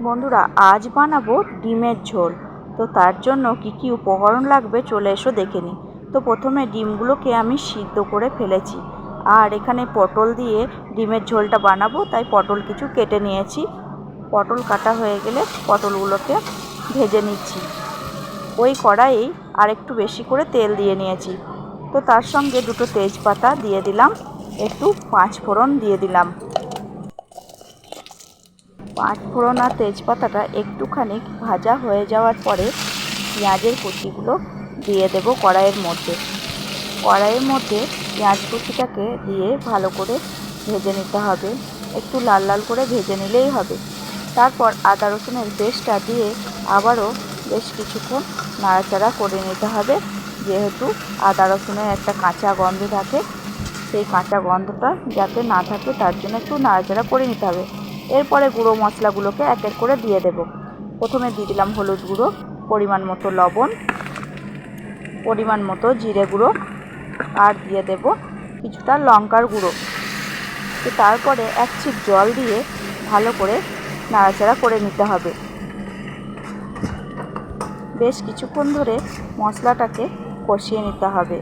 বন্ধুরা, আজ বানাবো ডিমের ঝোল। তো তার জন্য কি কি উপকরণ লাগবে চলে এসো দেখে নিই। তো প্রথমে ডিমগুলোকে আমি সিদ্ধ করে ফেলেছি, আর এখানে পটল দিয়ে ডিমের ঝোলটা বানাবো, তাই পটল কিছু কেটে নিয়েছি। পটল কাটা হয়ে গেলে পটলগুলোকে ভেজে নিচ্ছি। ওই কড়াইয়েই আর একটু বেশি করে তেল দিয়ে নিয়েছি। তো তার সঙ্গে দুটো তেজপাতা দিয়ে দিলাম, একটু 5 ফোড়ন দিয়ে দিলাম। 5 ফোড়ন আর তেজপাতাটা একটুখানি ভাজা হয়ে যাওয়ার পরে পেঁয়াজের কুচিগুলো দিয়ে দেব কড়াইয়ের মধ্যে। কড়াইয়ের মধ্যে পেঁয়াজ কুচিটাকে দিয়ে ভালো করে ভেজে নিতে হবে, একটু লাল লাল করে ভেজে নিলেই হবে। তারপর আদা রসুনের পেস্টটা দিয়ে আবারও বেশ কিছুক্ষণ নাড়াচাড়া করে নিতে হবে, যেহেতু আদা রসুনের একটা কাঁচা গন্ধ থাকে, সেই কাঁচা গন্ধটা যাতে না থাকে তার জন্য একটু নাড়াচাড়া করে নিতে হবে। এরপরে গুঁড়ো মশলাগুলোকে এক এক করে দিয়ে দেব। প্রথমে দিয়ে দিলাম হলুদ গুঁড়ো, পরিমাণ মতো লবণ, পরিমাণ মতো জিরে গুঁড়ো, আর দিয়ে দেব কিছুটা লঙ্কার গুঁড়ো। তো তারপরে এক ছিপ জল দিয়ে ভালো করে নাড়াচাড়া করে নিতে হবে। বেশ কিছুক্ষণ ধরে মশলাটাকে কষিয়ে নিতে হবে।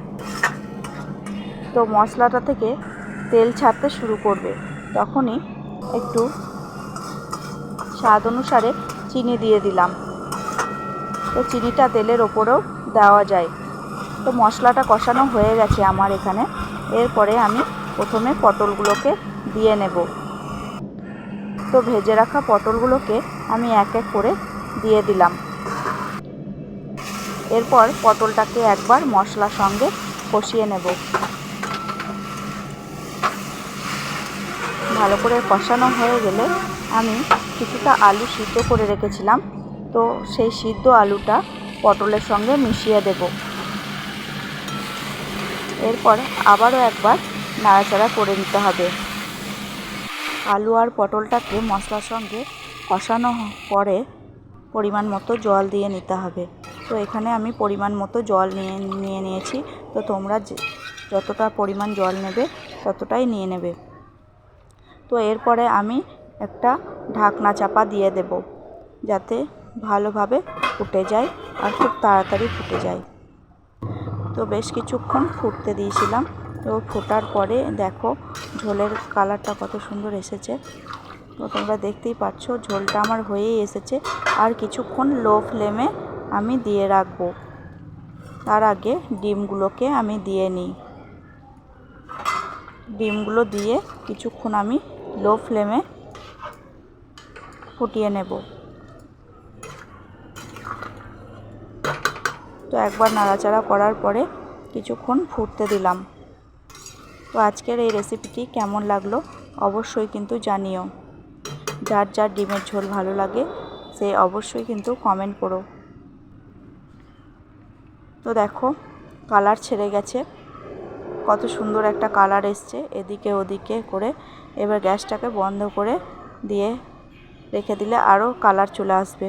তো মশলাটা থেকে তেল ছাড়তে শুরু করবে, তখনই একটু স্বাদ অনুসারে চিনি দিয়ে দিলাম। তো চিনিটা তেলের ওপরেও দেওয়া যায়। তো মশলাটা কষানো হয়ে গেছে আমার এখানে। এরপরে আমি প্রথমে পটলগুলোকে দিয়ে নেব। তো ভেজে রাখা পটলগুলোকে আমি এক এক করে দিয়ে দিলাম। এরপর পটলটাকে একবার মশলার সঙ্গে কষিয়ে নেব। ভালো করে কষানো হয়ে গেলে আমি কিছুটা আলু সিদ্ধ করে রেখেছিলাম, তো সেই সিদ্ধ আলুটা পটলের সঙ্গে মিশিয়ে দেব। এরপর আবারও একবার নাড়াচাড়া করে নিতে হবে। আলু আর পটলটাকে মশলার সঙ্গে কষানো পরে পরিমাণ মতো জল দিয়ে নিতে হবে। তো এখানে আমি পরিমাণ মতো জল নিয়ে নিয়েছি। তো তোমরা যতটা পরিমাণ জল নেবে ততটাই নিয়ে নেবে। তো এরপরে আমি একটা ঢাকনা চাপা দিয়ে দেব, যাতে ভালোভাবে ফুটে যায় আর খুব তাড়াতাড়ি ফুটে যায়। তো বেশ কিছুক্ষণ ফুটতে দিয়েছিলাম। তো ফোটার পরে দেখো ঝোলের কালারটা কত সুন্দর এসেছে। তো তোমরা দেখতেই পাচ্ছ ঝোলটা আমার হয়েই এসেছে। আর কিছুক্ষণ লো ফ্লেমে আমি দিয়ে রাখবো। তার আগে ডিমগুলোকে আমি দিয়ে নিই। ডিমগুলো দিয়ে কিছুক্ষণ আমি লো ফ্লেমে ফুটিয়ে নেব। তো একবার নাড়াচাড়া করার পরে কিছুক্ষণ ফুটতে দিলাম। তো আজকের এই রেসিপিটি কেমন লাগলো অবশ্যই কিন্তু জানিও। যার যার ডিমের ঝোল ভালো লাগে সে অবশ্যই কিন্তু কমেন্ট করো। তো দেখো কালার ছেড়ে গেছে, কত সুন্দর একটা কালার এসছে এদিকে ওদিকে করে। এবার গ্যাসটাকে বন্ধ করে দিয়ে রেখে দিলে আরও কালার চলে আসবে।